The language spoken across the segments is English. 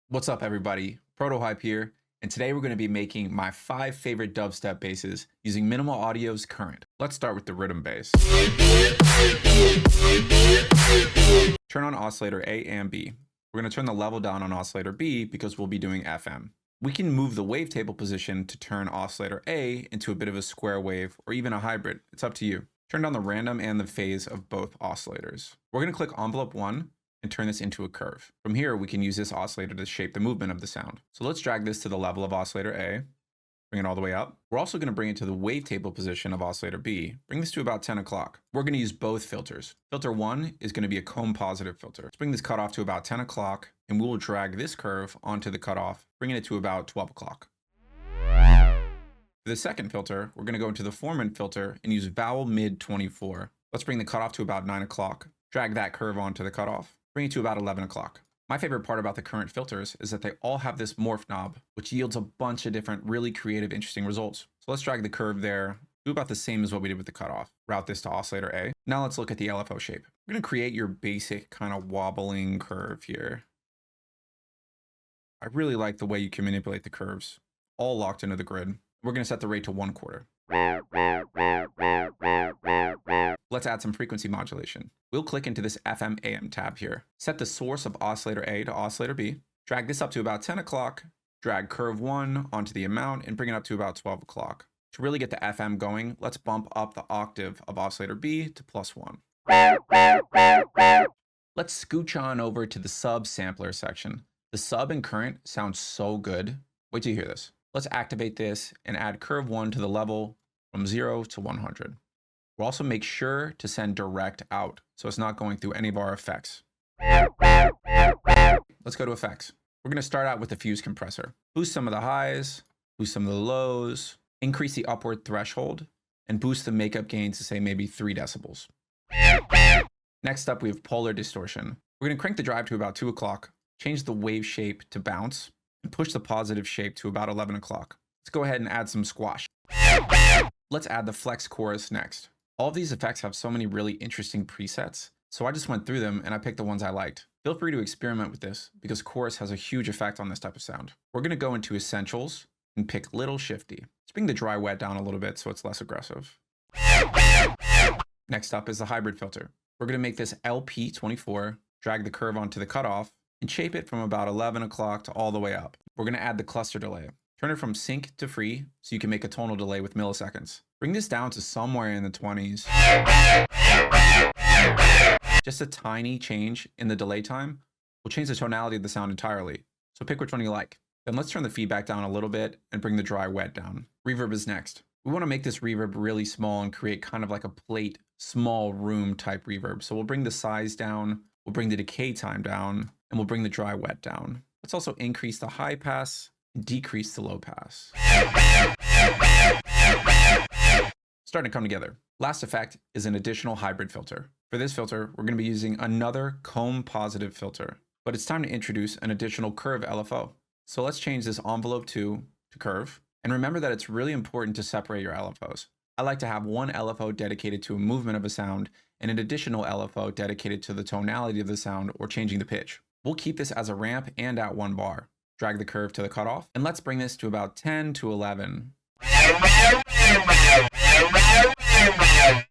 What's up, everybody? Protohype here, and today we're going to be making my 5 favorite dubstep basses using Minimal Audio's Current. Let's start with the Riddim Bass. Turn on oscillator A and B. We're going to turn the level down on oscillator B because we'll be doing FM. We can move the wavetable position to turn oscillator A into a bit of a square wave or even a hybrid. It's up to you. Turn down the random and the phase of both oscillators. We're going to click envelope 1 and turn this into a curve. From here, we can use this oscillator to shape the movement of the sound. So let's drag this to the level of oscillator A, bring it all the way up. We're also going to bring it to the wavetable position of oscillator B. Bring this to about 10 o'clock. We're going to use both filters. Filter 1 is going to be a comb positive filter. Let's bring this cutoff to about 10 o'clock, and we will drag this curve onto the cutoff, bringing it to about 12 o'clock. For the second filter, we're going to go into the Foreman filter and use vowel mid 24. Let's bring the cutoff to about 9 o'clock. Drag that curve onto the cutoff. Bring it to about 11 o'clock. My favorite part about the current filters is that they all have this morph knob, which yields a bunch of different really creative, interesting results. So let's drag the curve there, do about the same as what we did with the cutoff. Route this to oscillator A. Now let's look at the LFO shape. We're going to create your basic kind of wobbling curve here. I really like the way you can manipulate the curves, all locked into the grid. We're going to set the rate to 1/4. Let's add some frequency modulation. We'll click into this FM AM tab here. Set the source of oscillator A to oscillator B. Drag this up to about 10 o'clock. Drag curve 1 onto the amount and bring it up to about 12 o'clock. To really get the FM going, let's bump up the octave of oscillator B to +1. Let's scooch on over to the sub sampler section. The sub and current sound so good. Wait till you hear this. Let's activate this and add curve 1 to the level from 0 to 100. We'll also make sure to send direct out, so it's not going through any of our effects. Let's go to effects. We're going to start out with the fuse compressor. Boost some of the highs, boost some of the lows, increase the upward threshold, and boost the makeup gain to say maybe 3 decibels. Next up, we have polar distortion. We're going to crank the drive to about 2 o'clock, change the wave shape to bounce, and push the positive shape to about 11 o'clock. Let's go ahead and add some squash. Let's add the flex chorus next. All of these effects have so many really interesting presets, so I just went through them and I picked the ones I liked. Feel free to experiment with this because chorus has a huge effect on this type of sound. We're going to go into essentials and pick little shifty. Let's bring the dry wet down a little bit so it's less aggressive. Next up is the hybrid filter. We're going to make this LP24, drag the curve onto the cutoff, and shape it from about 11 o'clock to all the way up. We're going to add the cluster delay. Turn it from sync to free so you can make a tonal delay with milliseconds. Bring this down to somewhere in the 20s. Just a tiny change in the delay time will change the tonality of the sound entirely. So pick which one you like. Then let's turn the feedback down a little bit and bring the dry wet down. Reverb is next. We want to make this reverb really small and create kind of like a plate, small room type reverb. So we'll bring the size down, we'll bring the decay time down, and we'll bring the dry wet down. Let's also increase the high pass and decrease the low pass. Starting to come together. Last effect is an additional hybrid filter. For this filter, we're going to be using another comb positive filter, but it's time to introduce an additional curve LFO. So let's change this envelope 2 to curve. And remember that it's really important to separate your LFOs. I like to have one LFO dedicated to a movement of a sound and an additional LFO dedicated to the tonality of the sound or changing the pitch. We'll keep this as a ramp and at 1 bar. Drag the curve to the cutoff, and let's bring this to about 10 to 11.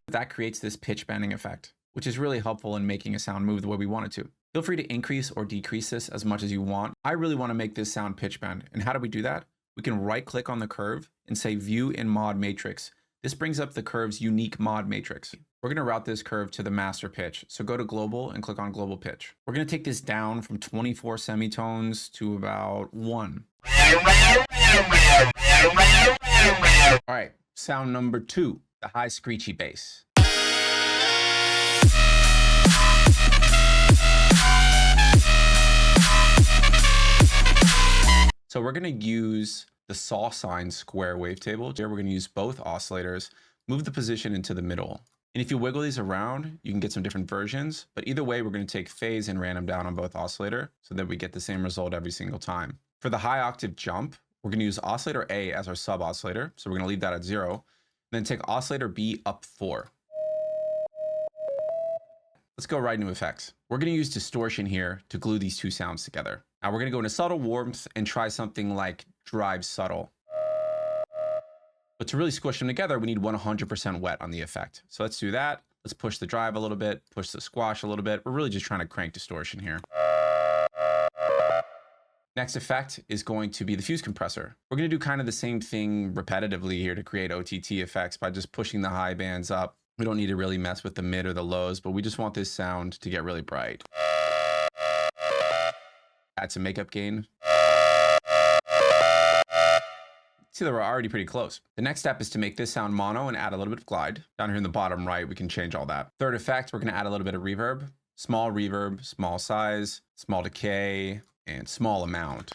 That creates this pitch bending effect, which is really helpful in making a sound move the way we want it to. Feel free to increase or decrease this as much as you want. I really want to make this sound pitch bend. And how do we do that? We can right click on the curve and say view in mod matrix. This brings up the curve's unique mod matrix. We're going to route this curve to the master pitch. So go to global and click on global pitch. We're going to take this down from 24 semitones to about 1. All right, sound number 2, the high screechy bass. So we're going to use the saw sign square wavetable. Here we're going to use both oscillators, move the position into the middle. And if you wiggle these around, you can get some different versions. But either way, we're going to take phase and random down on both oscillator so that we get the same result every single time. For the high octave jump, we're going to use oscillator A as our sub oscillator. So we're going to leave that at 0. Then take oscillator B up 4. Let's go right into effects. We're going to use distortion here to glue these two sounds together. Now we're gonna go into subtle warmth and try something like drive subtle. But to really squish them together, we need 100% wet on the effect. So let's do that. Let's push the drive a little bit, push the squash a little bit. We're really just trying to crank distortion here. Next effect is going to be the fuse compressor. We're going to do kind of the same thing repetitively here to create OTT effects by just pushing the high bands up. We don't need to really mess with the mid or the lows, but we just want this sound to get really bright. Add some makeup gain. See that we're already pretty close. The next step is to make this sound mono and add a little bit of glide. Down here in the bottom right, we can change all that. Third effect, we're going to add a little bit of reverb, small size, small decay, and small amount.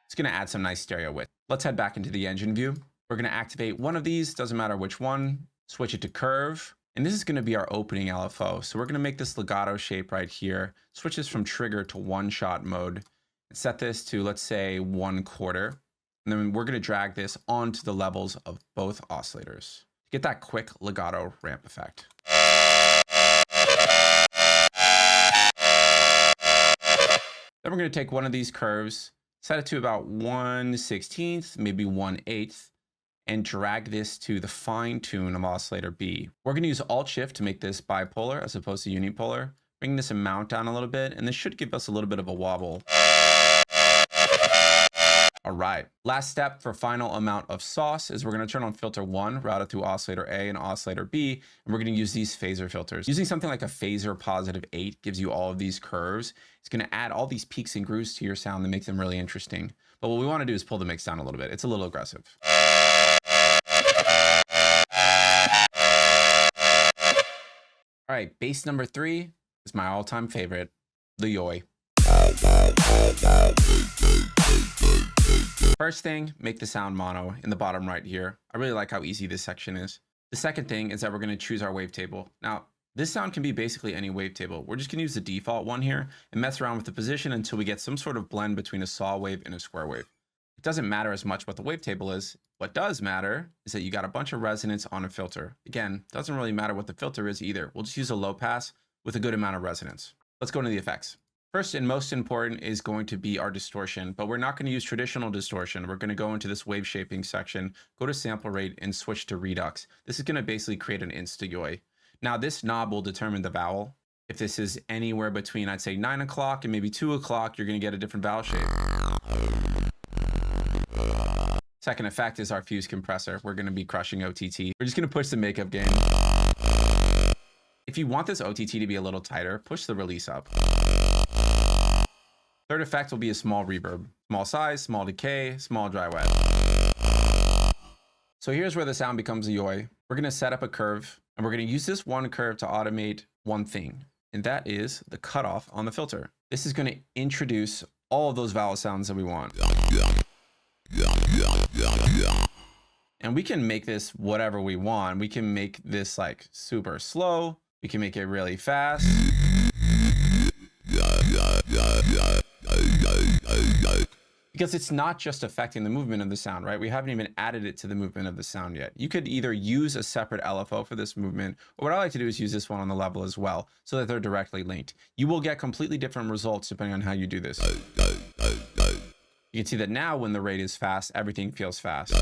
It's going to add some nice stereo width. Let's head back into the engine view. We're going to activate one of these, doesn't matter which one, switch it to curve. And this is going to be our opening LFO. So we're going to make this legato shape right here, switch this from trigger to one shot mode, and set this to, let's say, 1/4. And then we're going to drag this onto the levels of both oscillators to get that quick legato ramp effect. Then we're going to take one of these curves, set it to about 1/16, maybe 1/8, and drag this to the fine tune of oscillator B. We're going to use Alt Shift to make this bipolar as opposed to unipolar. Bring this amount down a little bit, and this should give us a little bit of a wobble. All right, last step for final amount of sauce is we're going to turn on filter 1, routed through oscillator A and oscillator B, and we're going to use these phaser filters. Using something like a phaser +8 gives you all of these curves. It's going to add all these peaks and grooves to your sound that make them really interesting. But what we want to do is pull the mix down a little bit. It's a little aggressive. All right, bass number 3 is my all-time favorite, the yoy. First thing, make the sound mono in the bottom right here. I really like how easy this section is. The second thing is that we're going to choose our wavetable. Now, this sound can be basically any wavetable. We're just going to use the default one here and mess around with the position until we get some sort of blend between a saw wave and a square wave. It doesn't matter as much what the wavetable is. What does matter is that you got a bunch of resonance on a filter. Again, doesn't really matter what the filter is either. We'll just use a low pass with a good amount of resonance. Let's go into the effects. First and most important is going to be our distortion, but we're not going to use traditional distortion. We're going to go into this wave shaping section, go to sample rate and switch to redux. This is going to basically create an insta-yoy. Now this knob will determine the vowel. If this is anywhere between, I'd say 9 o'clock and maybe 2 o'clock, you're going to get a different vowel shape. Second effect is our fuse compressor. We're going to be crushing OTT. We're just going to push the makeup gain. If you want this OTT to be a little tighter, push the release up. Third effect will be a small reverb. Small size, small decay, small dry wet. So here's where the sound becomes a yoy. We're going to set up a curve, and we're going to use this one curve to automate one thing, and that is the cutoff on the filter. This is going to introduce all of those vowel sounds that we want. And we can make this whatever we want. We can make this like super slow. We can make it really fast. Because it's not just affecting the movement of the sound, right? We haven't even added it to the movement of the sound yet. You could either use a separate LFO for this movement, or what I like to do is use this one on the level as well, so that they're directly linked. You will get completely different results depending on how you do this. You can see that now when the rate is fast, everything feels fast.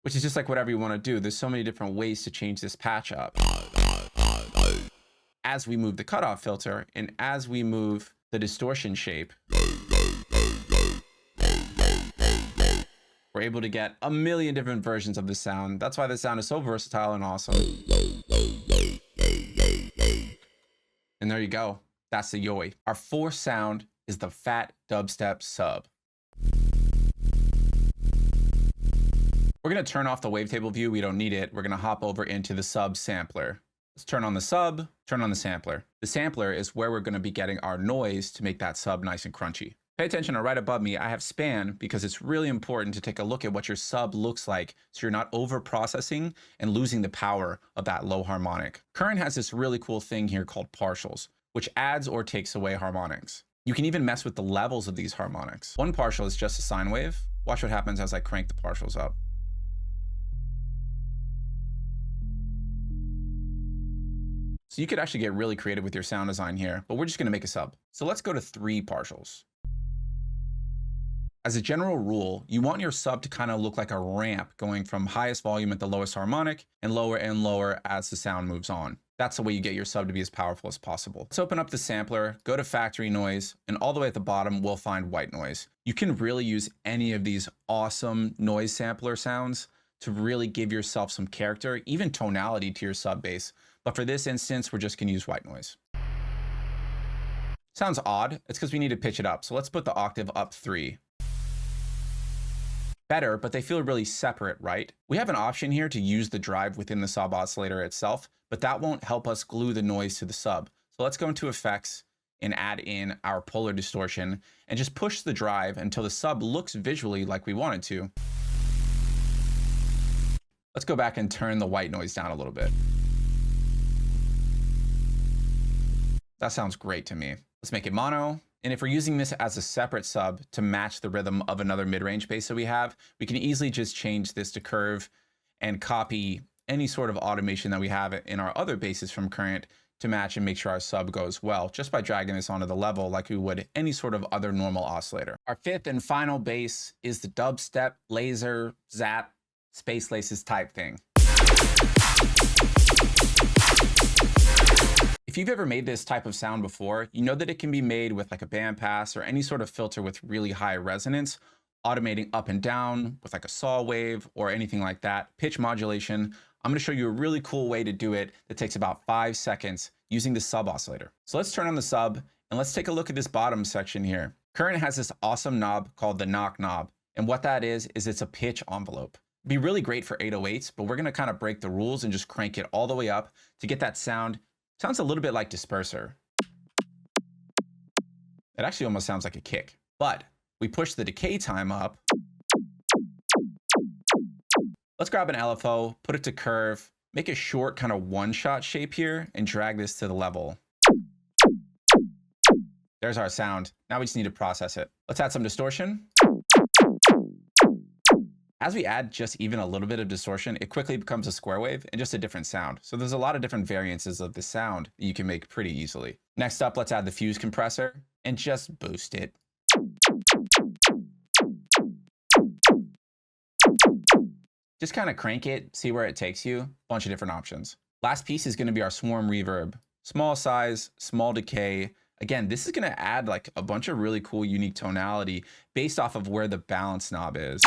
Which is just like whatever you want to do. There's so many different ways to change this patch up. As we move the cutoff filter and as we move the distortion shape, we're able to get a million different versions of the sound. That's why the sound is so versatile and awesome. And there you go. That's the yoy. Our fourth sound is the fat dubstep sub. We're going to turn off the wavetable view. We don't need it. We're going to hop over into the sub sampler. Let's turn on the sub, turn on the sampler. The sampler is where we're going to be getting our noise to make that sub nice and crunchy. Pay attention to right above me. I have span because it's really important to take a look at what your sub looks like so you're not over processing and losing the power of that low harmonic. Current has this really cool thing here called partials, which adds or takes away harmonics. You can even mess with the levels of these harmonics. One partial is just a sine wave. Watch what happens as I crank the partials up. So you could actually get really creative with your sound design here, but we're just gonna make a sub. So let's go to 3 partials. As a general rule, you want your sub to kind of look like a ramp going from highest volume at the lowest harmonic and lower as the sound moves on. That's the way you get your sub to be as powerful as possible. Let's open up the sampler, go to factory noise, and all the way at the bottom, we'll find white noise. You can really use any of these awesome noise sampler sounds to really give yourself some character, even tonality to your sub bass. But for this instance, we're just gonna use white noise. Sounds odd, it's because we need to pitch it up. So let's put the octave up 3. Better, but they feel really separate, right? We have an option here to use the drive within the sub oscillator itself, but that won't help us glue the noise to the sub. So let's go into effects and add in our polar distortion and just push the drive until the sub looks visually like we want it to. Let's go back and turn the white noise down a little bit. That sounds great to me. Let's make it mono. And if we're using this as a separate sub to match the rhythm of another mid-range bass that we have, we can easily just change this to curve and copy any sort of automation that we have in our other basses from current to match and make sure our sub goes well, just by dragging this onto the level like we would any sort of other normal oscillator. Our 5th and final bass is the dubstep, laser, zap, space laces type thing. If you've ever made this type of sound before, you know that it can be made with like a bandpass or any sort of filter with really high resonance, automating up and down with like a saw wave or anything like that, pitch modulation. I'm gonna show you a really cool way to do it that takes about 5 seconds using the sub oscillator. So let's turn on the sub and let's take a look at this bottom section here. Current has this awesome knob called the knock knob. And what that is it's a pitch envelope. It'd be really great for 808s, but we're gonna kind of break the rules and just crank it all the way up to get that sound. Sounds a little bit like disperser. It actually almost sounds like a kick, but we push the decay time up. Let's grab an LFO, put it to curve, make a short kind of one-shot shape here and drag this to the level. There's our sound. Now we just need to process it. Let's add some distortion. As we add just even a little bit of distortion, it quickly becomes a square wave and just a different sound. So there's a lot of different variances of the sound that you can make pretty easily. Next up, let's add the fuse compressor and just boost it. Just kind of crank it, see where it takes you. Bunch of different options. Last piece is going to be our swarm reverb. Small size, small decay. Again, this is going to add like a bunch of really cool, unique tonality based off of where the balance knob is.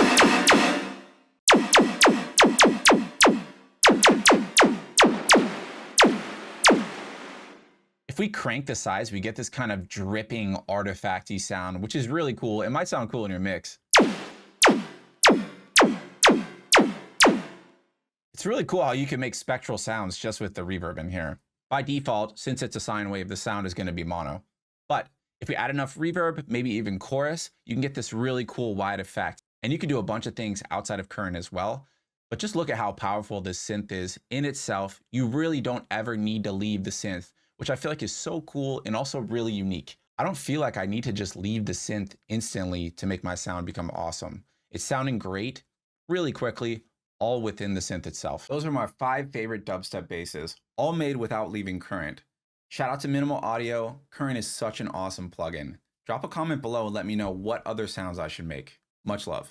If we crank the size, we get this kind of dripping artifacty sound, which is really cool. It might sound cool in your mix. It's really cool how you can make spectral sounds just with the reverb in here. By default, since it's a sine wave, the sound is going to be mono. But if we add enough reverb, maybe even chorus, you can get this really cool wide effect. And you can do a bunch of things outside of current as well. But just look at how powerful this synth is in itself. You really don't ever need to leave the synth, which I feel like is so cool and also really unique. I don't feel like I need to just leave the synth instantly to make my sound become awesome. It's sounding great really quickly, all within the synth itself. Those are my 5 favorite dubstep basses, all made without leaving current. Shout out to Minimal Audio. Current is such an awesome plugin. Drop a comment below and let me know what other sounds I should make. Much love.